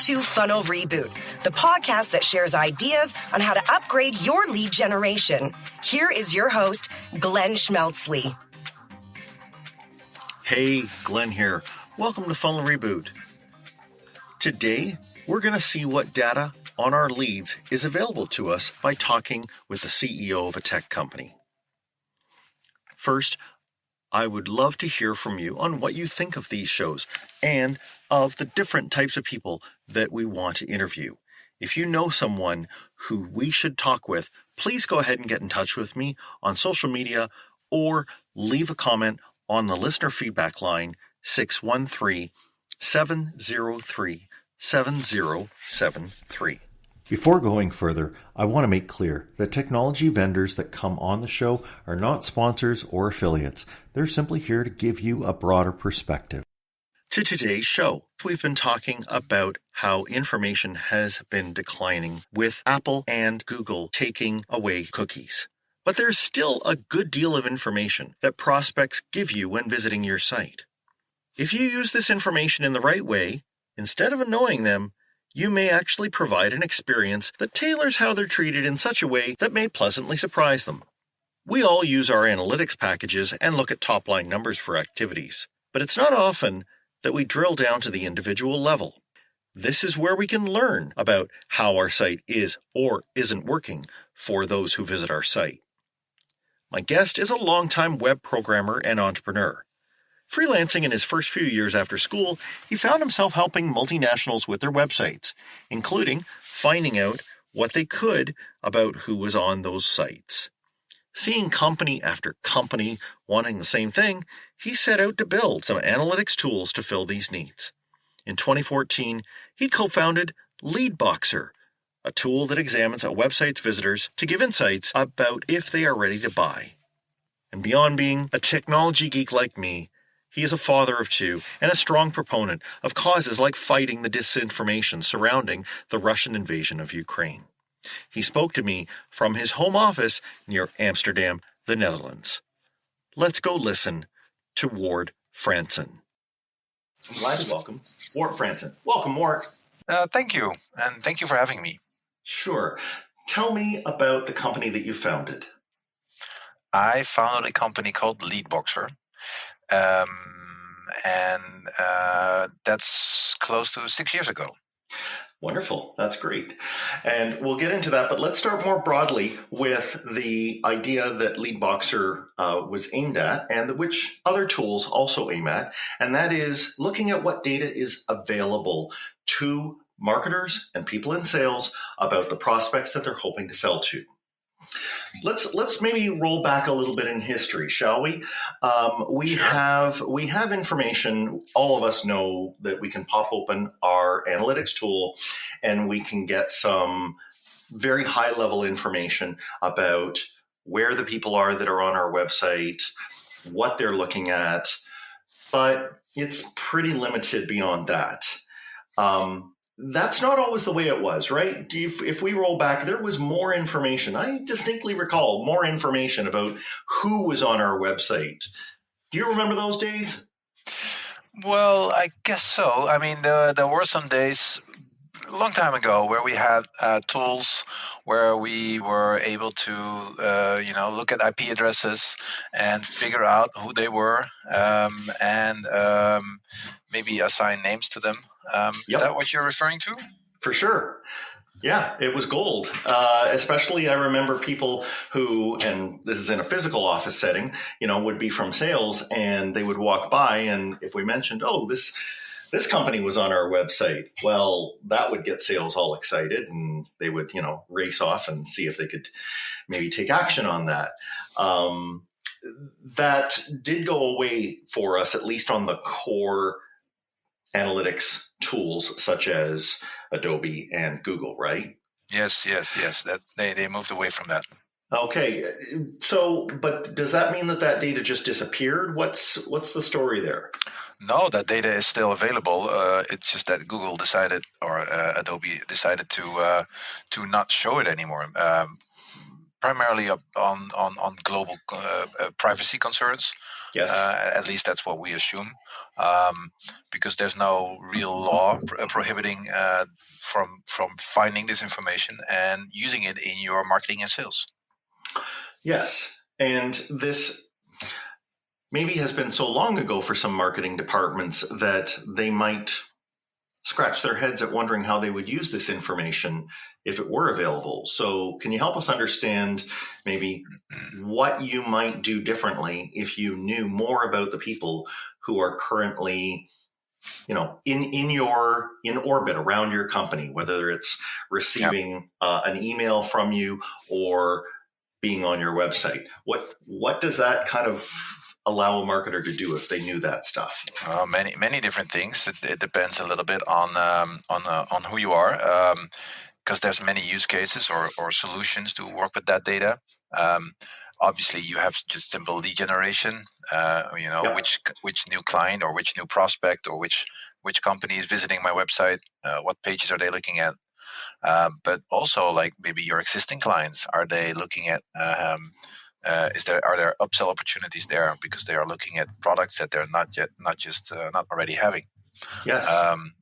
to Funnel Reboot, the podcast that shares ideas on how to upgrade your lead generation. Here is your host, Glenn Schmeltzley. Hey, Glenn here. Welcome to Funnel Reboot. Today, we're going to see what data on our leads is available to us by talking with the CEO of a tech company. First, I would love to hear from you on what you think of these shows and of the different types of people that we want to interview. If you know someone who we should talk with, please go ahead and get in touch with me on social media or leave a comment on the listener feedback line 613-703-7073. Before going further, I want to make clear that technology vendors that come on the show are not sponsors or affiliates. They're simply here to give you a broader perspective. To today's show, we've been talking about how information has been declining with Apple and Google taking away cookies. But there's still a good deal of information that prospects give you when visiting your site. If you use this information in the right way, instead of annoying them, you may actually provide an experience that tailors how they're treated in such a way that may pleasantly surprise them. We all use our analytics packages and look at top-line numbers for activities, but it's not often that we drill down to the individual level. This is where we can learn about how our site is or isn't working for those who visit our site. My guest is a longtime web programmer and entrepreneur. Freelancing in his first few years after school, he found himself helping multinationals with their websites, including finding out what they could about who was on those sites. Seeing company after company wanting the same thing, he set out to build some analytics tools to fill these needs. In 2014, he co-founded Leadboxer, a tool that examines a website's visitors to give insights about if they are ready to buy. And beyond being a technology geek like me, he is a father of two and a strong proponent of causes like fighting the disinformation surrounding the Russian invasion of Ukraine. He spoke to me from his home office near Amsterdam, the Netherlands. Let's go listen to Wart Fransen. I'm glad to welcome Wart Fransen. Welcome, Wart. Thank you, and thank you for having me. Sure. Tell me about the company that you founded. I founded a company called Leadboxer. And that's close to 6 years ago. Wonderful. That's great. And we'll get into that, but let's start more broadly with the idea that Leadboxer was aimed at and which other tools also aim at, and that is looking at what data is available to marketers and people in sales about the prospects that they're hoping to sell to. Let's maybe roll back a little bit in history, shall we? We have information. All of us know that we can pop open our analytics tool and we can get some very high level information about where the people are that are on our website, what they're looking at, but it's pretty limited beyond that. That's not always the way it was, right? If we roll back, there was more information. I distinctly recall more information about who was on our website. Do you remember those days? Well, I guess so. I mean, there were some days a long time ago where we had tools where we were able to, look at IP addresses and figure out who they were and maybe assign names to them. Is that what you're referring to? For sure. Yeah, it was gold. Especially I remember people who, and this is in a physical office setting, would be from sales and they would walk by and if we mentioned, this company was on our website, well, that would get sales all excited and they would, race off and see if they could maybe take action on that. That did go away for us, at least on the core analytics tools such as Adobe and Google, right? Yes. That they moved away from that. Okay. So, but does that mean that data just disappeared? What's the story there? No, that data is still available. It's just that Google decided, or Adobe decided to not show it anymore. primarily on global privacy concerns. Yes. At least that's what we assume, because there's no real law prohibiting from finding this information and using it in your marketing and sales. Yes, and this maybe has been so long ago for some marketing departments that they might scratch their heads at wondering how they would use this information if it were available. So can you help us understand maybe what you might do differently if you knew more about the people who are currently, in orbit around your company, whether it's receiving an email from you or being on your website? What does that kind of allow a marketer to do if they knew that stuff? Many different things. It depends a little bit on who you are, because there's many use cases or solutions to work with that data. Obviously, you have just simple lead generation. Which new client or which new prospect or which company is visiting my website. What pages are they looking at? But also, like maybe your existing clients, are they looking at? Are there upsell opportunities there because they are looking at products that they're not already having? Yes.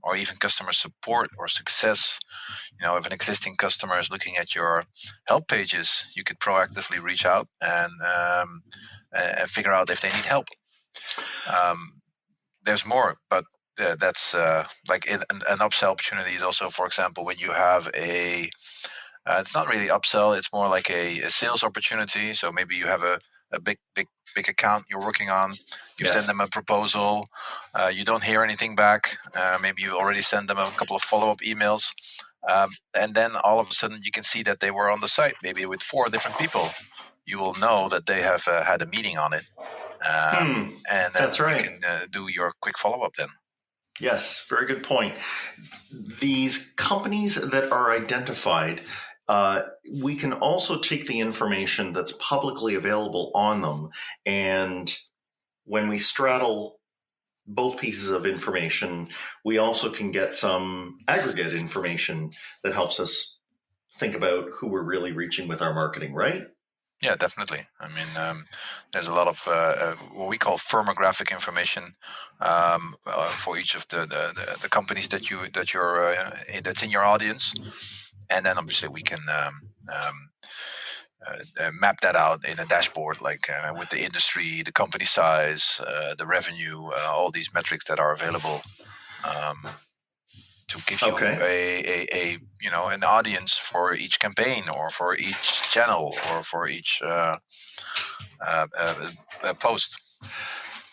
Or even customer support or success. If an existing customer is looking at your help pages, you could proactively reach out and figure out if they need help. There's more, but that's like an upsell opportunity is also, for example, when you have it's not really upsell, it's more like a sales opportunity. So maybe you have a big account you're working on. You send them a proposal. You don't hear anything back. Maybe you already send them a couple of follow-up emails. And then all of a sudden you can see that they were on the site, maybe with 4 different people. You will know that they have had a meeting on it. And then that's right. You can do your quick follow-up then. Yes, very good point. These companies that are identified, we can also take the information that's publicly available on them, and when we straddle both pieces of information, we also can get some aggregate information that helps us think about who we're really reaching with our marketing, right? Yeah, definitely. I mean, there's a lot of what we call firmographic information for each of the companies that's in your audience, and then obviously we can map that out in a dashboard, like with the industry, the company size, the revenue, all these metrics that are available. To give you an audience for each campaign or for each channel or for each post.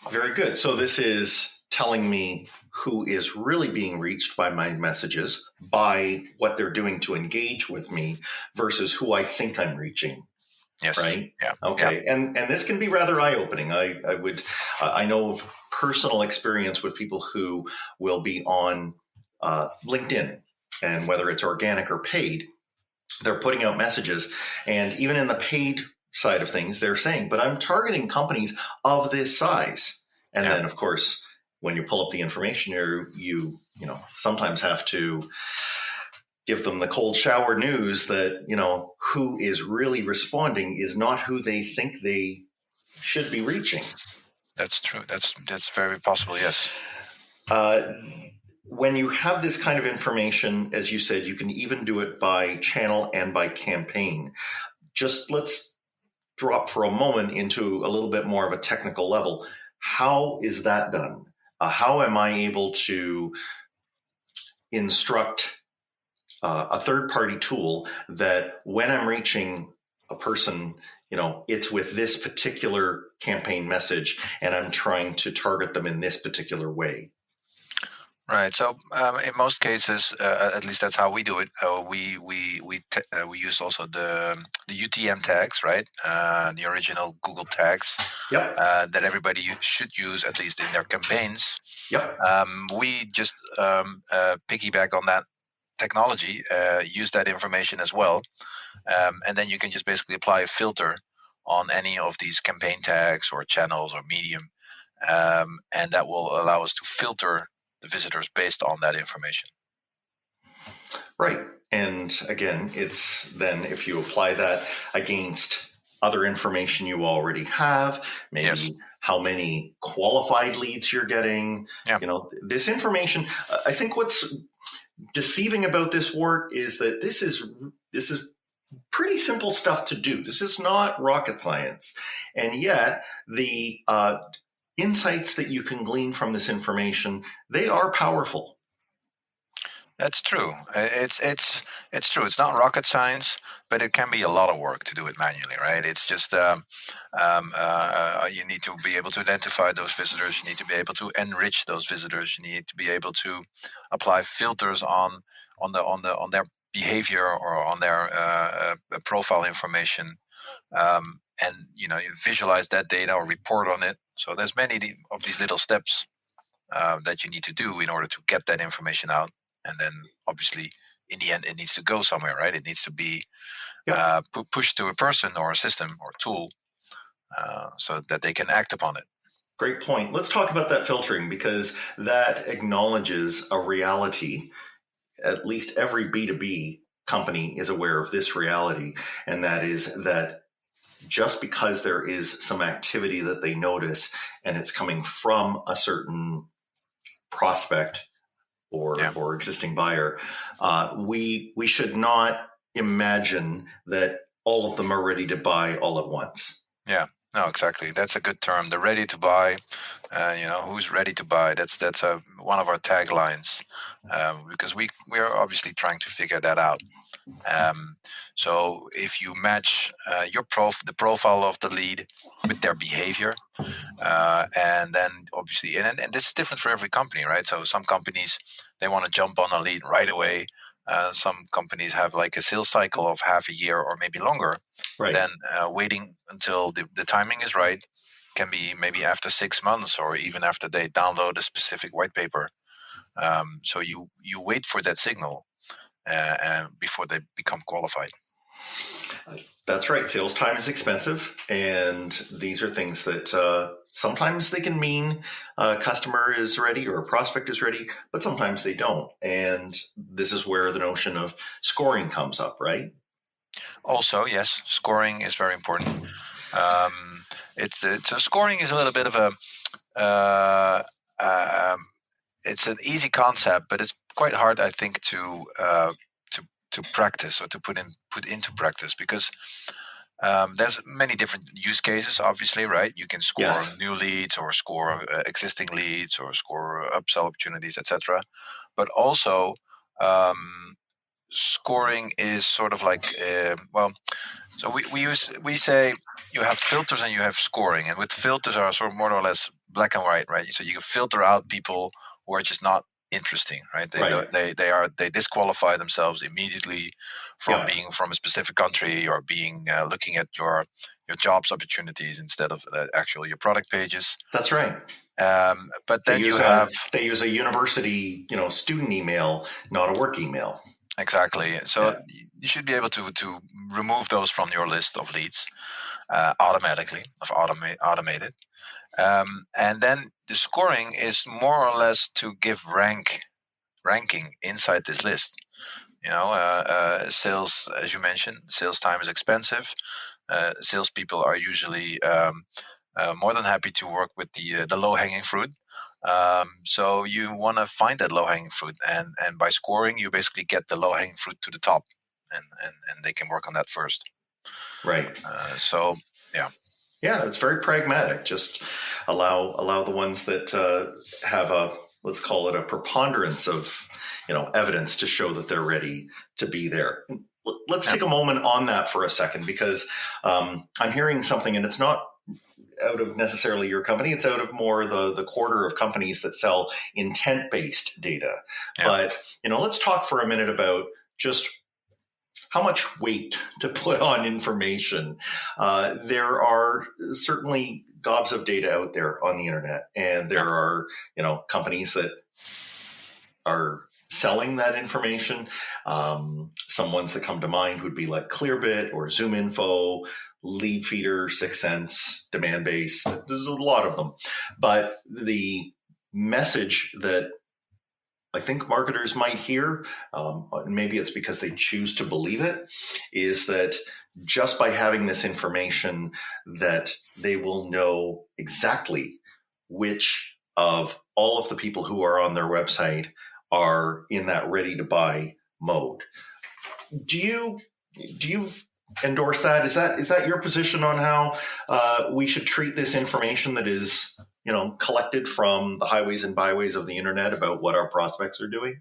Very good. So this is telling me who is really being reached by my messages, by what they're doing to engage with me versus who I think I'm reaching. Yes. Right. Yeah. Okay. Yeah. And this can be rather eye-opening. I know of personal experience with people who will be on LinkedIn, and whether it's organic or paid, they're putting out messages. And even in the paid side of things, they're saying, but I'm targeting companies of this size. And then, of course, when you pull up the information, you sometimes have to give them the cold shower news that, who is really responding is not who they think they should be reaching. That's true. That's very possible. Yes. When you have this kind of information, as you said, you can even do it by channel and by campaign. Just let's drop for a moment into a little bit more of a technical level. How is that done? How am I able to instruct a third-party tool that when I'm reaching a person, it's with this particular campaign message and I'm trying to target them in this particular way? Right. So in most cases, at least that's how we do it. We use also the UTM tags, right? The original Google tags that everybody should use at least in their campaigns. Yep. We just piggyback on that technology, use that information as well, and then you can just basically apply a filter on any of these campaign tags or channels or medium, and that will allow us to filter the visitors based on that information. Right. And again, it's then if you apply that against other information you already have, maybe how many qualified leads you're getting, this information. I think what's deceiving about this, Wart, is that this is pretty simple stuff to do. This is not rocket science. And yet the insights that you can glean from this information, they are powerful. That's true. It's true. It's not rocket science, but it can be a lot of work to do it manually, right? It's just you need to be able to identify those visitors. You need to be able to enrich those visitors. You need to be able to apply filters on their behavior or on their profile information, and you visualize that data or report on it. So there's many of these little steps that you need to do in order to get that information out. And then, obviously, in the end, it needs to go somewhere, right? It needs to be pushed to a person or a system or tool so that they can act upon it. Great point. Let's talk about that filtering, because that acknowledges a reality. At least every B2B company is aware of this reality, and that is that just because there is some activity that they notice and it's coming from a certain prospect or existing buyer, we should not imagine that all of them are ready to buy all at once. Yeah, no, exactly. That's a good term. The ready to buy. Who's ready to buy? That's one of our taglines, because we are obviously trying to figure that out. So if you match the profile of the lead with their behavior, and then obviously, and this is different for every company, right? So some companies, they want to jump on a lead right away. Some companies have like a sales cycle of half a year or maybe longer. Right. Then waiting until the timing is right can be maybe after 6 months or even after they download a specific white paper. So you wait for that signal before they become qualified. That's right. Sales time is expensive, and these are things that sometimes they can mean a customer is ready or a prospect is ready, but sometimes they don't. And this is where the notion of scoring comes up, right? Also, yes, scoring is very important. Scoring is a little bit of it's an easy concept, but it's quite hard, I think, to practice or to put into practice, because there's many different use cases, obviously, right? You can score new leads or score existing leads or score upsell opportunities, etc. But also, scoring is sort of like, so we say you have filters and you have scoring, and with filters are sort of more or less black and white, right? So you can filter out people who are just not interesting, right? They disqualify themselves immediately from being from a specific country or being looking at your jobs opportunities instead of actually your product pages. That's right. But then they use a university student email, not a work email. Exactly. So you should be able to remove those from your list of leads automatically, automated. And then the scoring is more or less to give ranking inside this list. Sales, as you mentioned, sales time is expensive. Salespeople are usually more than happy to work with the low-hanging fruit. So you want to find that low-hanging fruit, and by scoring, you basically get the low-hanging fruit to the top, and they can work on that first. Right. Yeah, it's very pragmatic. Just allow the ones that have let's call it a preponderance of evidence to show that they're ready to be there. Let's take a moment on that for a second, because I'm hearing something, and it's not out of necessarily your company. It's out of more the quarter of companies that sell intent-based data. But let's talk for a minute about just how much weight to put on information. There are certainly gobs of data out there on the internet, and there are companies that are selling that information. Some ones that come to mind would be like Clearbit or ZoomInfo, Leadfeeder, 6sense, Demandbase. There's a lot of them. But the message that I think marketers might hear, maybe it's because they choose to believe it, is that just by having this information that they will know exactly which of all of the people who are on their website are in that ready to buy mode. Do you endorse that? Is that your position on how we should treat this information that is, collected from the highways and byways of the internet about what our prospects are doing?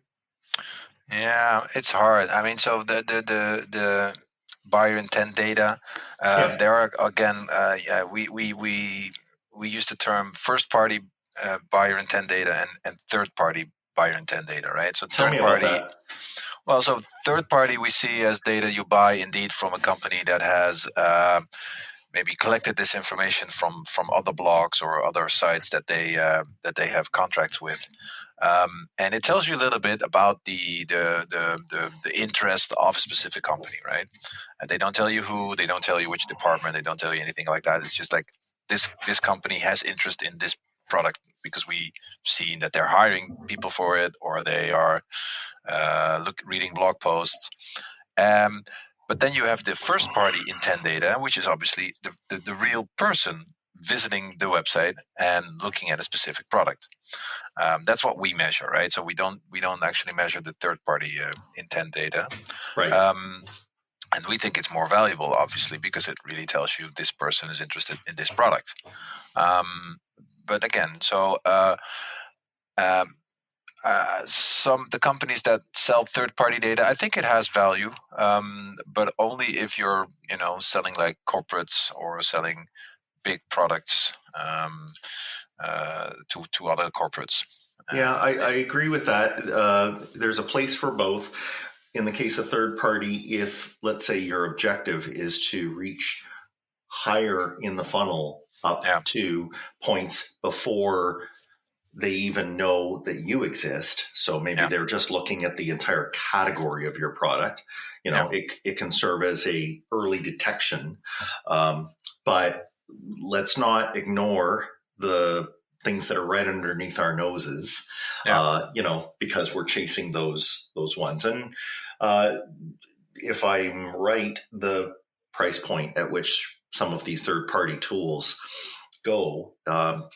Yeah, it's hard. I mean, so the buyer intent data, Yeah. there are again, yeah, we use the term first party buyer intent data and third party buyer intent data, right? So Tell me third about party, that. well, so third party we see as data you buy indeed from a company that has maybe collected this information from other blogs or other sites that they have contracts with, and it tells you a little bit about the interest of a specific company, right? And they don't tell you who, they don't tell you which department, they don't tell you anything like that. It's just like this company has interest in this product because we seen that they're hiring people for it, or they are reading blog posts. Um, but then you have the first party intent data, which is obviously the real person visiting the website and looking at a specific product. That's what we measure, right? So we don't actually measure the third party intent data. Right. And we think it's more valuable, obviously, because it really tells you this person is interested in this product. But again, so the companies that sell third-party data, I think it has value, but only if you're selling like corporates or selling big products to other corporates. Yeah, I agree with that. There's a place for both. In the case of third party, if let's say your objective is to reach higher in the funnel up to points before they even know that you exist. So maybe they're just looking at the entire category of your product. It can serve as a early detection. But let's not ignore the things that are right underneath our noses, because we're chasing those ones. And if I'm right, the price point at which some of these third-party tools go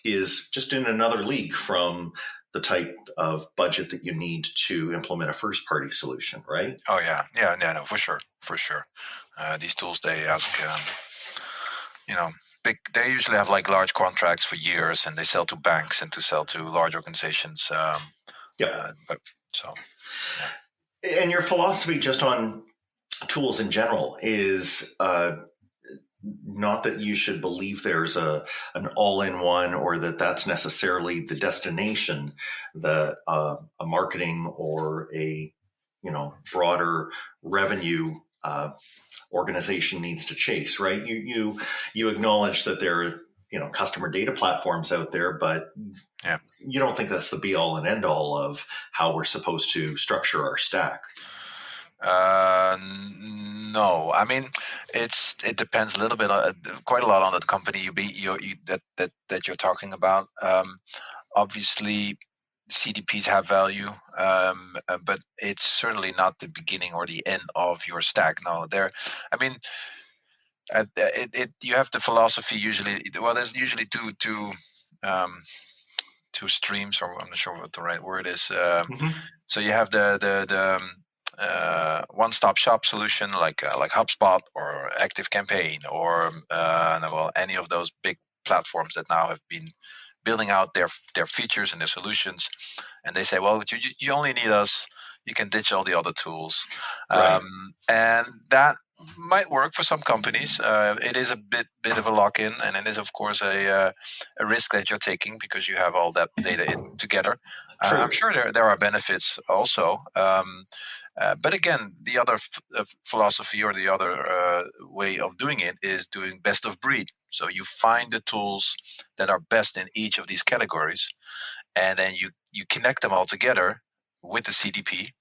is just in another league from the type of budget that you need to implement a first-party solution, right? Oh yeah, no, for sure. These tools, they ask, they usually have like large contracts for years, and they sell to banks and to sell to large organizations. And your philosophy just on tools in general is not that you should believe there's an all-in-one, or that's necessarily the destination that a marketing or a broader revenue organization needs to chase, right? You acknowledge that there are customer data platforms out there, but you don't think that's the be-all and end-all of how we're supposed to structure our stack. No, I mean it depends a little bit, quite a lot on the company that you're talking about. Obviously, CDPs have value, but it's certainly not the beginning or the end of your stack. No, you have the philosophy usually. Well, there's usually two streams, or I'm not sure what the right word is. So you have the one-stop shop solution like HubSpot or ActiveCampaign or any of those big platforms that now have been building out their features and their solutions, and they say, well, you only need us. You can ditch all the other tools, right. And that might work for some companies. It is a bit of a lock-in, and it is of course a risk that you're taking because you have all that data in together. I'm sure there are benefits also. But again, the other philosophy or the other way of doing it is doing best of breed. So you find the tools that are best in each of these categories, and then you connect them all together with the CDP,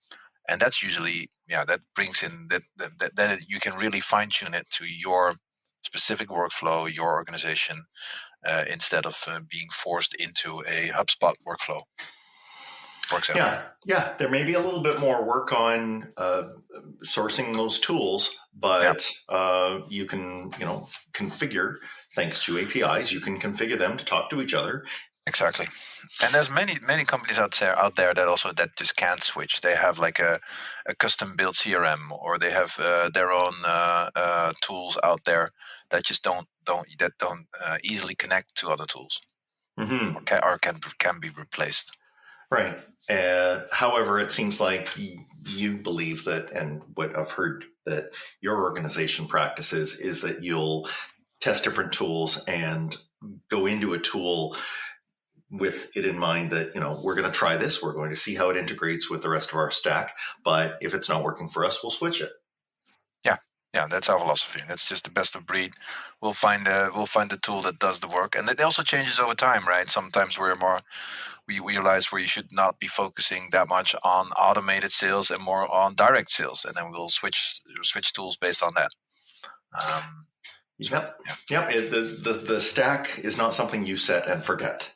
and that's usually that brings in that you can really fine tune it to your specific workflow, your organization, instead of being forced into a HubSpot workflow. works out. Yeah. There may be a little bit more work on sourcing those tools, but you can, configure, thanks to APIs, you can configure them to talk to each other. Exactly. And there's many companies out there that just can't switch. They have like a custom built CRM, or they have their own tools out there that just don't easily connect to other tools, or can be replaced. Right. However, it seems like you believe that, and what I've heard that your organization practices is that you'll test different tools and go into a tool with it in mind that, we're going to try this. We're going to see how it integrates with the rest of our stack. But if it's not working for us, we'll switch it. Yeah, that's our philosophy. That's just the best of breed. We'll find the tool that does the work, and it also changes over time, right? Sometimes we realize where you should not be focusing that much on automated sales and more on direct sales, and then we'll switch tools based on that. Yep. The stack is not something you set and forget.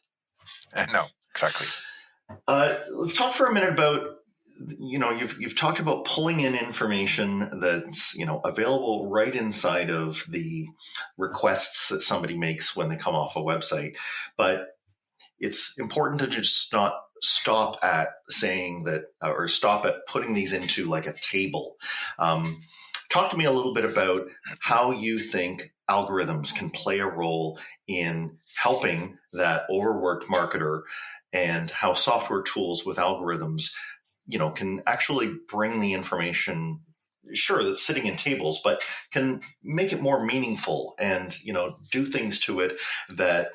No, exactly. Let's talk for a minute about, you've talked about pulling in information that's, available right inside of the requests that somebody makes when they come off a website. But it's important to just not stop at saying that, or stop at putting these into like a table. Talk to me a little bit about how you think algorithms can play a role in helping that overworked marketer, and how software tools with algorithms, can actually bring the information, sure, that's sitting in tables, but can make it more meaningful and, do things to it that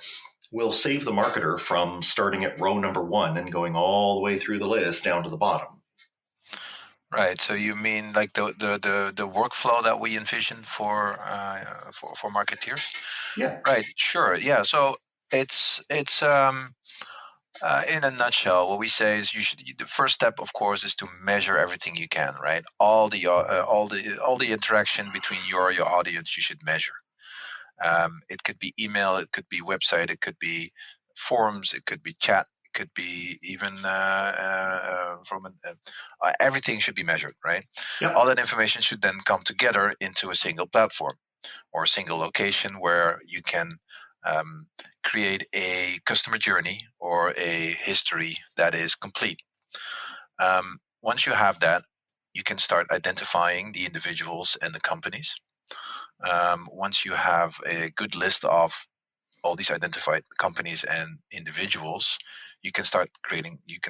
will save the marketer from starting at row number 1 and going all the way through the list down to the bottom. Right. So you mean like the workflow that we envision for marketeers? Yeah. Right. Sure. Yeah. So it's in a nutshell, what we say is the first step, of course, is to measure everything you can. Right. All the interaction between your audience you should measure. It could be email, it could be website, it could be forums, it could be chat. Could be even everything should be measured, right? Yep. All that information should then come together into a single platform or a single location where you can create a customer journey or a history that is complete. Once you have that, you can start identifying the individuals and the companies. Once you have a good list of all these identified companies and individuals, you can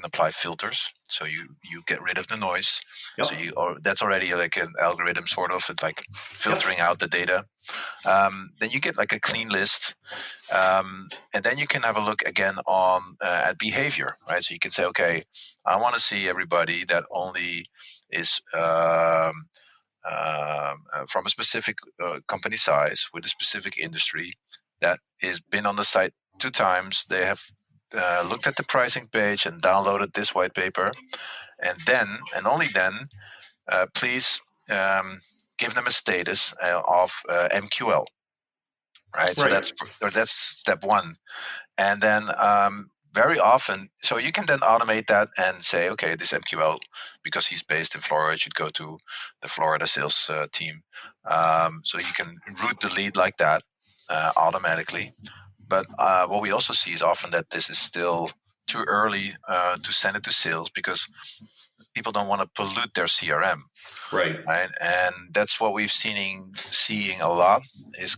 apply filters. So you get rid of the noise. Yep. So that's already like an algorithm sort of. It's like filtering out the data. Then you get like a clean list. And then you can have a look again on at behavior, right? So you can say, okay, I want to see everybody that only is from a specific company size with a specific industry that has been on the site 2 times. They have looked at the pricing page and downloaded this white paper, and only then, please give them a status of MQL. Right. So that's step 1, and then very often, so you can then automate that and say, okay, this MQL, because he's based in Florida, should go to the Florida sales team. So you can route the lead like that automatically. But what we also see is often that this is still too early to send it to sales, because people don't want to pollute their CRM. Right. And that's what we've seeing a lot is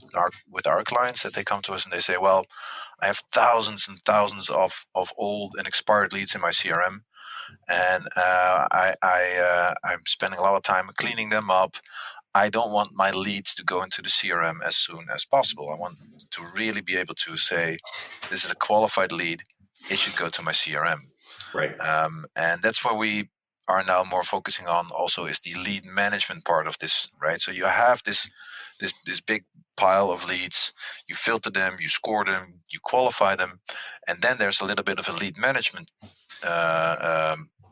with our clients, that they come to us and they say, well, I have thousands and thousands of old and expired leads in my CRM, and I'm spending a lot of time cleaning them up. I don't want my leads to go into the CRM as soon as possible. I want to really be able to say, this is a qualified lead. It should go to my CRM. Right. And that's where we are now more focusing on also is the lead management part of this, right? So you have this big pile of leads, you filter them, you score them, you qualify them, and then there's a little bit of a lead management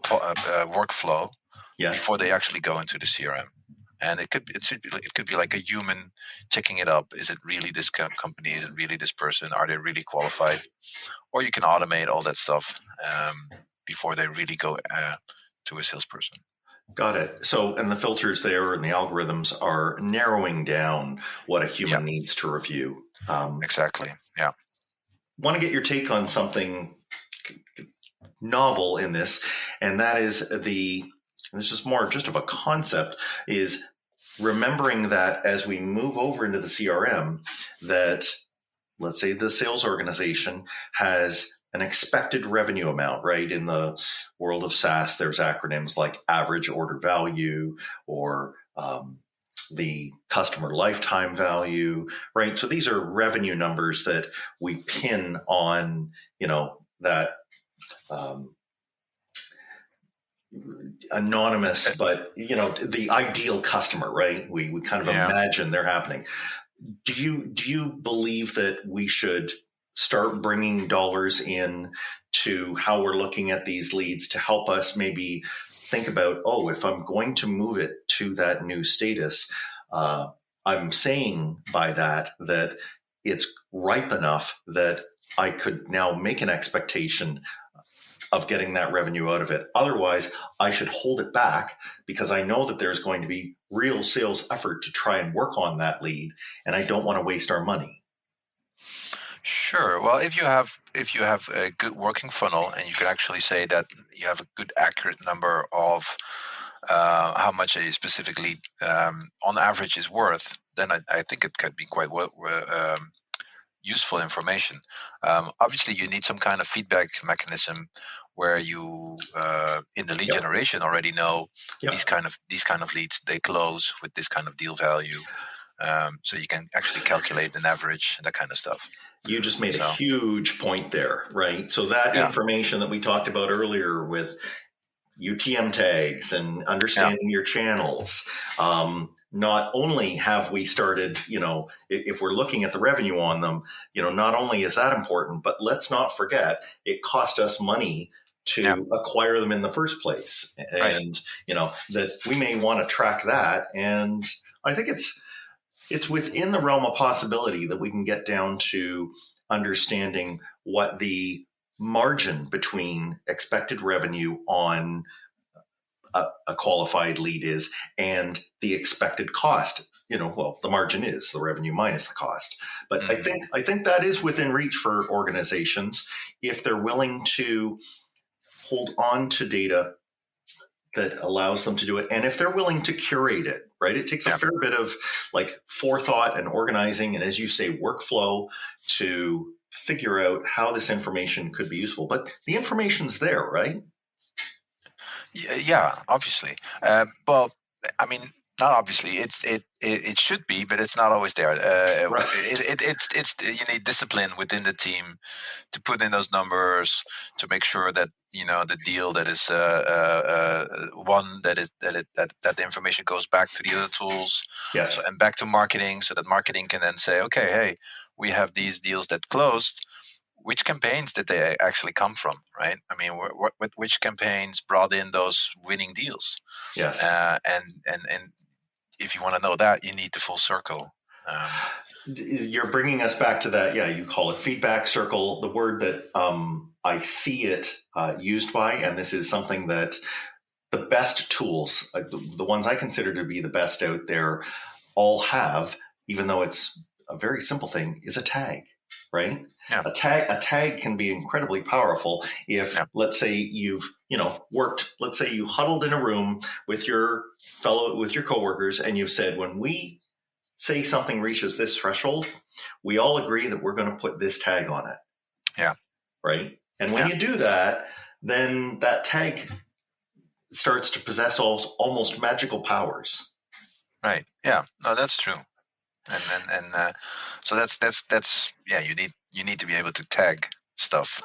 workflow before they actually go into the CRM. And it could be like a human checking it up. Is it really this company? Is it really this person? Are they really qualified? Or you can automate all that stuff. before they really go to a salesperson. Got it. So, and the filters there and the algorithms are narrowing down what a human needs to review. Exactly. Yeah. Want to get your take on something novel in this, and that is this is more just of a concept, is remembering that as we move over into the CRM, that let's say the sales organization has an expected revenue amount, right? In the world of SaaS, there's acronyms like average order value or the customer lifetime value, right? So these are revenue numbers that we pin on, that anonymous, but the ideal customer, right? We kind of imagine they're happening. Do you believe that we should start bringing dollars in to how we're looking at these leads to help us maybe think about, if I'm going to move it to that new status, I'm saying by that it's ripe enough that I could now make an expectation of getting that revenue out of it. Otherwise, I should hold it back because I know that there's going to be real sales effort to try and work on that lead, and I don't want to waste our money. Sure. Well, if you have a good working funnel and you can actually say that you have a good accurate number of how much a specific lead on average is worth, then I think it could be quite useful information. Obviously, you need some kind of feedback mechanism where you, in the lead generation, already know these kind of leads, they close with this kind of deal value. So you can actually calculate an average and that kind of stuff. You just made a huge point there, right? So that information that we talked about earlier with UTM tags and understanding your channels. Not only have we started, if we're looking at the revenue on them, not only is that important, but let's not forget it cost us money to acquire them in the first place. And, that we may want to track that. And I think it's within the realm of possibility that we can get down to understanding what the margin between expected revenue on a qualified lead is and the expected cost. The margin is the revenue minus the cost. But I think that is within reach for organizations if they're willing to hold on to data that allows them to do it, and if they're willing to curate it, right? It takes a fair bit of forethought and organizing, and as you say, workflow to figure out how this information could be useful. But the information's there, right? Yeah, obviously. Well, I mean, not obviously. It should be, but it's not always there. Right. It's you need discipline within the team to put in those numbers to make sure that the deal that is one that the information goes back to the other tools, and back to marketing, so that marketing can then say, okay, hey, we have these deals that closed. Which campaigns did they actually come from, right? I mean, which campaigns brought in those winning deals? Yes. And if you want to know that, you need the full circle. You're bringing us back to that. Yeah, you call it feedback circle. The word that I see it used by, and this is something that the best tools, the ones I consider to be the best out there, all have, even though it's a very simple thing, is a tag. Right? Yeah. A tag can be incredibly powerful if, let's say you've, worked, let's say you huddled in a room with your coworkers and you've said, when we say something reaches this threshold, we all agree that we're going to put this tag on it. Yeah. Right. And when you do that, then that tag starts to possess almost magical powers. Right. Yeah. No, that's true. And so that's you need to be able to tag stuff.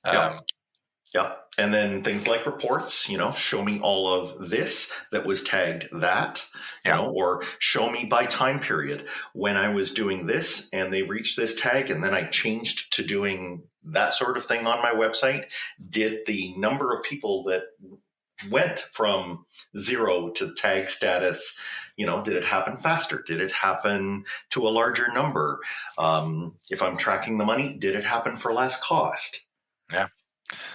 Yeah. And then things like reports, show me all of this that was tagged that, or show me by time period when I was doing this and they reached this tag and then I changed to doing that sort of thing on my website. Did the number of people that went from 0 to tag status, did it happen faster? Did it happen to a larger number? If I'm tracking the money, did it happen for less cost? Yeah.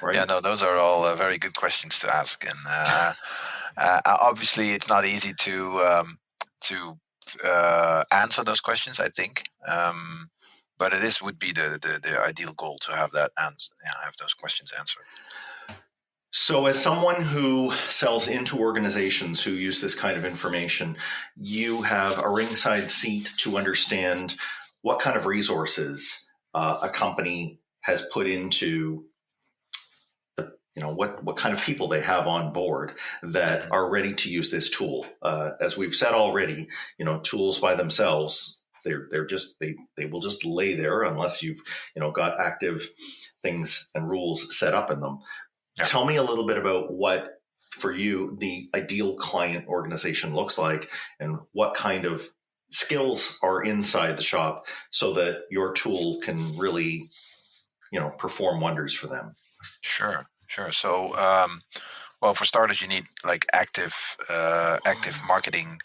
right? Yeah, no, those are all very good questions to ask, and obviously it's not easy to answer those questions, I think. But it would be the ideal goal to have that have those questions answered. So, as someone who sells into organizations who use this kind of information, you have a ringside seat to understand what kind of resources a company has put into what kind of people they have on board that are ready to use this tool. As we've said already, tools by themselves, they will just lay there unless you've got active things and rules set up in them. Yeah. Tell me a little bit about what, for you, the ideal client organization looks like, and what kind of skills are inside the shop so that your tool can really, perform wonders for them. Sure. So, well, for starters, you need like active marketing,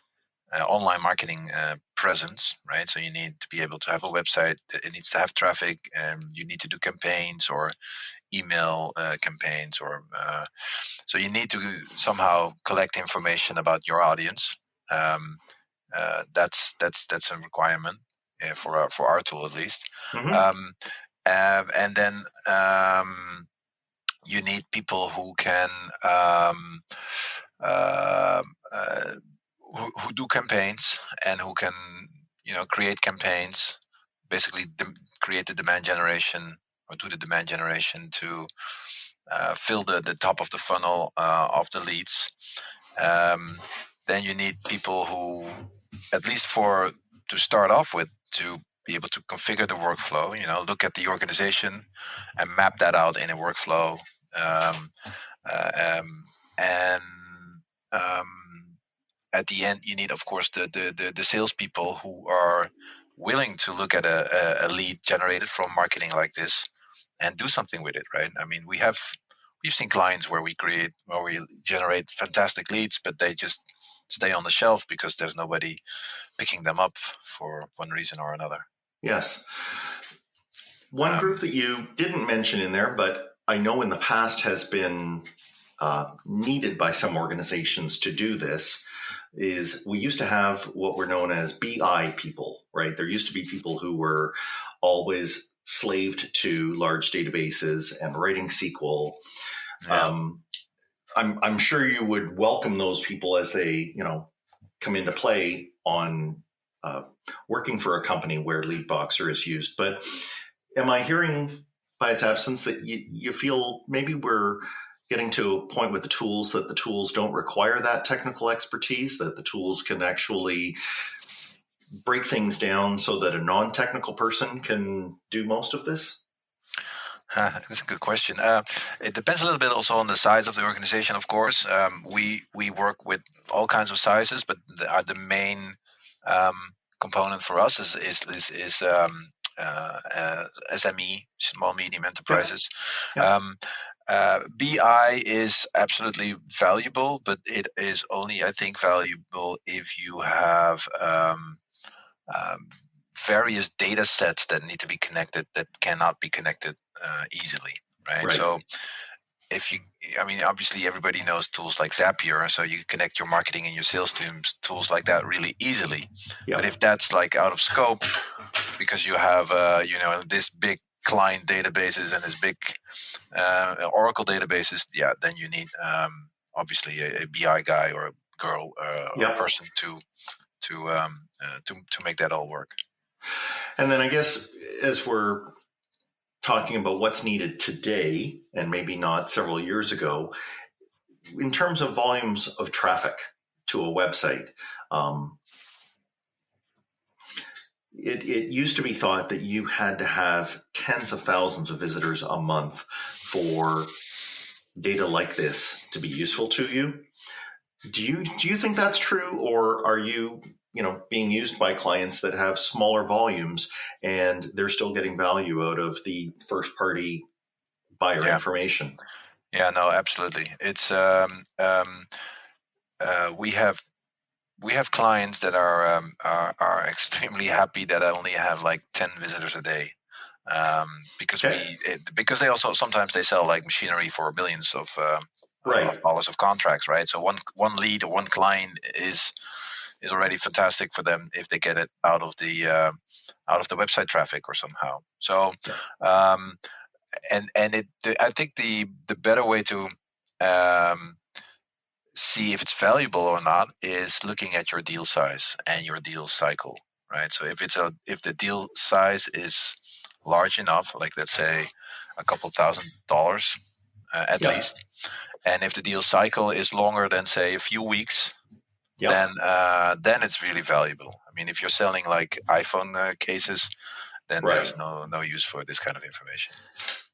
online marketing presence, right? So you need to be able to have a website. It needs to have traffic, and you need to do campaigns or email campaigns, or so you need to somehow collect information about your audience. That's a requirement for our tool, at least. Mm-hmm. And then you need people who can who do campaigns, and who can create campaigns, basically create the demand generation, or do the demand generation to fill the top of the funnel of the leads. Then you need people who, at least to start off with, to be able to configure the workflow, look at the organization and map that out in a workflow. At the end, you need, of course, the salespeople who are willing to look at a lead generated from marketing like this and do something with it, right? I mean, we've seen clients where we generate fantastic leads, but they just stay on the shelf because there's nobody picking them up for one reason or another. Yes. One group that you didn't mention in there, but I know in the past has been needed by some organizations to do this, is we used to have what were known as BI people, right? There used to be people who were always slaved to large databases and writing SQL. Yeah. I'm sure you would welcome those people as they, come into play on working for a company where LeadBoxer is used. But am I hearing by its absence that you feel maybe we're getting to a point with the tools that the tools don't require that technical expertise, that the tools can actually break things down so that a non-technical person can do most of this? That's a good question. It depends a little bit also on the size of the organization, of course. We work with all kinds of sizes, but the main component for us is SME, small medium enterprises. Yep. BI is absolutely valuable, but it is only, I think, valuable if you have various data sets that need to be connected that cannot be connected easily, right? So obviously everybody knows tools like Zapier, so you can connect your marketing and your sales teams, tools like that really easily. Yep. But if that's like out of scope because you have this big client databases and this big Oracle databases, then you need obviously a BI guy or a girl or a person to make that all work. And then I guess as we're talking about what's needed today and maybe not several years ago, in terms of volumes of traffic to a website, it used to be thought that you had to have tens of thousands of visitors a month for data like this to be useful to you. Do you think that's true, or are you being used by clients that have smaller volumes and they're still getting value out of the first party buyer information? Yeah, no, absolutely. It's we have clients that are extremely happy that I only have like 10 visitors a day. because Okay. because they also sometimes they sell like machinery for millions of dollars of contracts, right? So one lead or one client is already fantastic for them if they get it out of the website traffic or somehow. So I think the better way to see if it's valuable or not is looking at your deal size and your deal cycle, right? So if the deal size is large enough, like let's say a couple $1,000 at Yeah. least, and if the deal cycle is longer than say a few weeks, Yeah. then it's really valuable. I mean, if you're selling like iPhone cases, then Right. there's no use for this kind of information.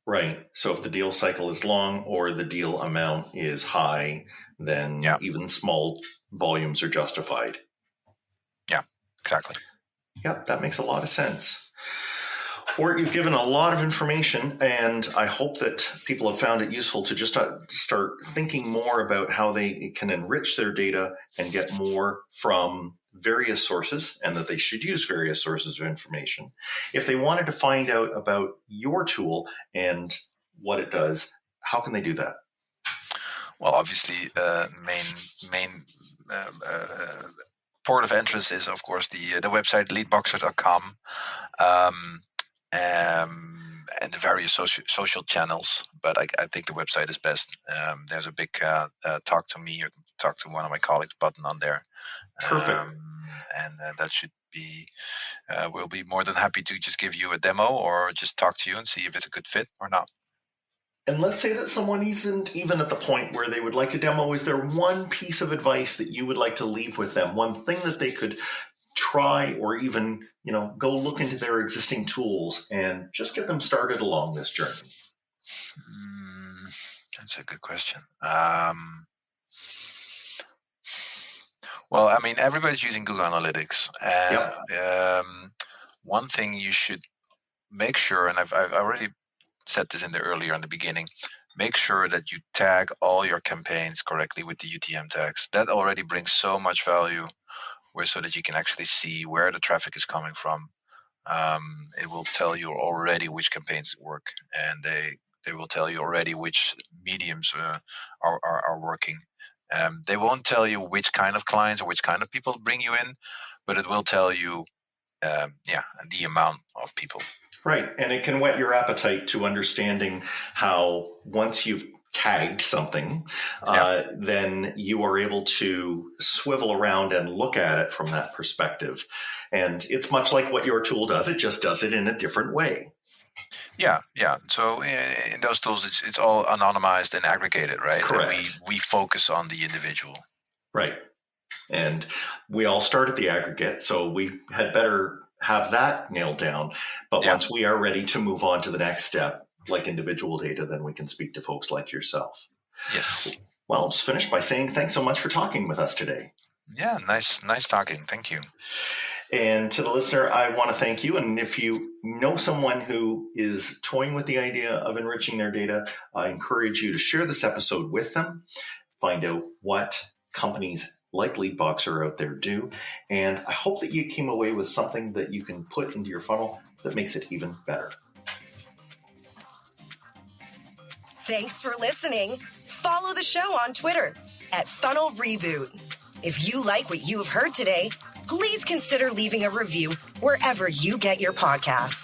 Right. So if the deal cycle is long or the deal amount is high, then even small volumes are justified. Yeah, exactly. Yep, that makes a lot of sense. Wart, you've given a lot of information, and I hope that people have found it useful to just start thinking more about how they can enrich their data and get more from various sources, and that they should use various sources of information. If they wanted to find out about your tool and what it does, how can they do that? Well, obviously, main port of entrance is, of course, the website leadboxer.com. And the various social channels, but I think the website is best. There's a big talk to me or talk to one of my colleagues button on there. Perfect. And that should be, we'll be more than happy to just give you a demo or just talk to you and see if it's a good fit or not. And let's say that someone isn't even at the point where they would like a demo. Is there one piece of advice that you would like to leave with them? One thing that they could try or even, go look into their existing tools and just get them started along this journey? That's a good question. Well, I mean, everybody's using Google Analytics, and one thing you should make sure, and I've already said this earlier in the beginning, make sure that you tag all your campaigns correctly with the UTM tags. That already brings so much value, so that you can actually see where the traffic is coming from. It will tell you already which campaigns work, and they will tell you already which mediums are working. They won't tell you which kind of clients or which kind of people bring you in, but it will tell you, the amount of people. Right, and it can whet your appetite to understanding how once you've tagged something, then you are able to swivel around and look at it from that perspective. And it's much like what your tool does. It just does it in a different way. Yeah. So in those tools, it's all anonymized and aggregated, right? Correct. And we focus on the individual. Right. And we all start at the aggregate, so we had better have that nailed down. But once we are ready to move on to the next step, like individual data, then we can speak to folks like yourself. Yes. Well, I'll just finish by saying thanks so much for talking with us today. Yeah, nice talking. Thank you. And to the listener, I want to thank you. And if you know someone who is toying with the idea of enriching their data, I encourage you to share this episode with them, find out what companies like Leadboxer out there do. And I hope that you came away with something that you can put into your funnel that makes it even better. Thanks for listening. Follow the show on Twitter @funnelreboot. If you like what you have heard today, please consider leaving a review wherever you get your podcasts.